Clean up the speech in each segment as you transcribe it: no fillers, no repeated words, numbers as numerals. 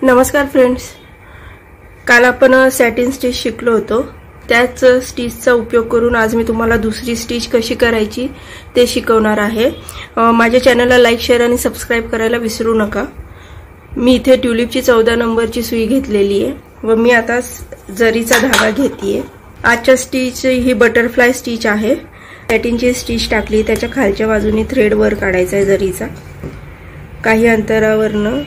नमस्कार फ्रेंड्स, काल आपण सॅटिन स्टिच शिकलो होतो। त्याच स्टिचचा उपयोग करून आज मी तुम्हाला दुसरी स्टिच कशी करायची ते शिकवणार आहे। माझ्या चॅनलला लाईक, शेअर आणि सबस्क्राइब करायला विसरू नका। मी इथे ट्यूलिपची 14 नंबरची सुई घेतलेली आहे व मी आता जरीचा धागा घेतेय। आजच्या स्टिच ही बटरफ्लाय स्टिच आहे। सॅटिनची स्टिच टाकली, त्याच्या खालच्या बाजूने थ्रेड वर काढायचा आहे जरीचा। काही अंतरावरनं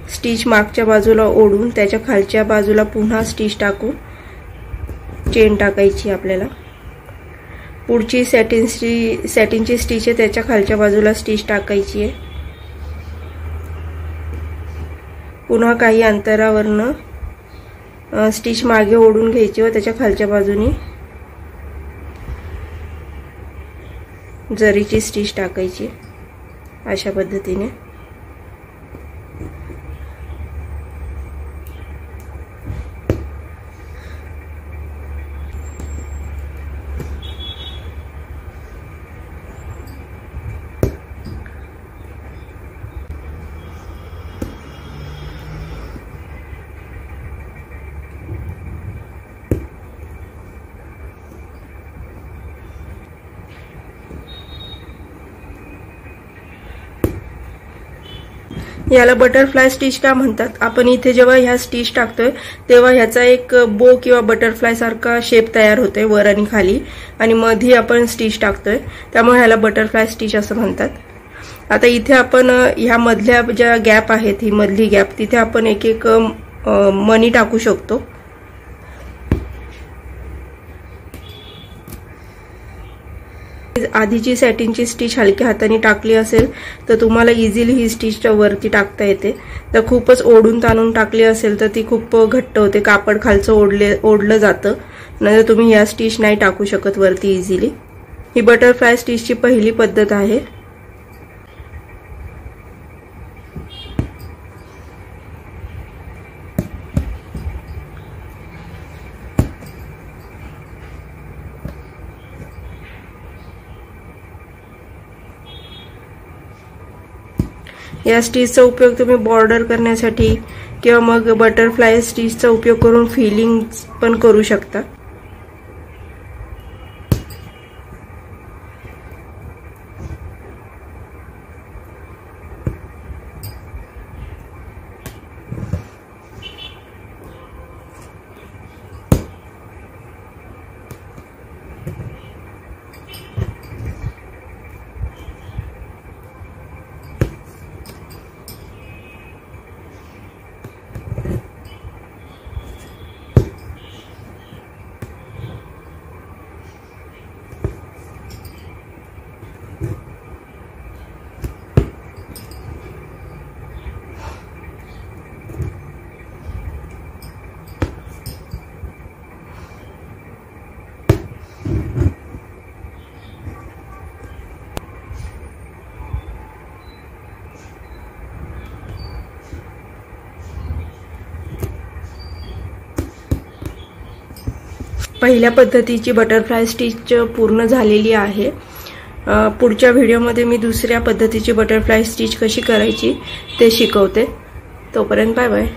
स्टिच मागच्या बाजूला ओढून त्याच्या खालच्या बाजूला पुन्हा स्टिच टाकून चेन टाकायची आपल्याला। पुढची सॅटिनची स्टिच आहे, त्याच्या खालच्या बाजूला स्टिच टाकायची आहे। पुन्हा काही अंतरावरनं स्टिच मागे ओढून घ्यायची व त्याच्या खालच्या बाजूने जरीची स्टिच टाकायची अशा पद्धतीने। याला बटरफ्लाय स्टिच का म्हणतात? आपण इथे जेव्हा ह्या स्टिच टाकतोय तेव्हा ह्याचा एक बो किंवा बटरफ्लाय सारखा शेप तयार होतोय वर आणि खाली, आणि मध्ये आपण स्टिच टाकतोय, त्यामुळे ह्याला बटरफ्लाय स्टिच असं म्हणतात। आता इथे आपण ह्या मधल्या ज्या गॅप आहेत, ही मधली गॅप, तिथे आपण एक एक मणी टाकू शकतो। आधीची सॅटिनची स्टिच हलक्या हाताने टाकली असेल तर तुम्हाला इझिली ही स्टिच वरती टाकता येते। तर खूपच ओढून ताणून टाकली असेल तर ती खूप घट्ट होते, कापड खालचं ओढलं जातं, नाहीतर तुम्ही या स्टिच नाही टाकू शकत वरती इझिली। ही बटरफ्लाय स्टिचची पहिली पद्धत आहे। या स्टिचचा उपयोग तुम्ही बॉर्डर करण्यासाठी किंवा मग बटरफ्लाय स्टिचचा उपयोग करून फिलिंग पण करू शकता। पहिल्या पद्धतीची बटरफ्लाय स्टिच पूर्ण झालेली आहे। पुढच्या व्हिडिओमध्ये मी दुसऱ्या पद्धतीची बटरफ्लाय स्टिच कशी करायची ते शिकवते। तोपर्यंत बाय बाय।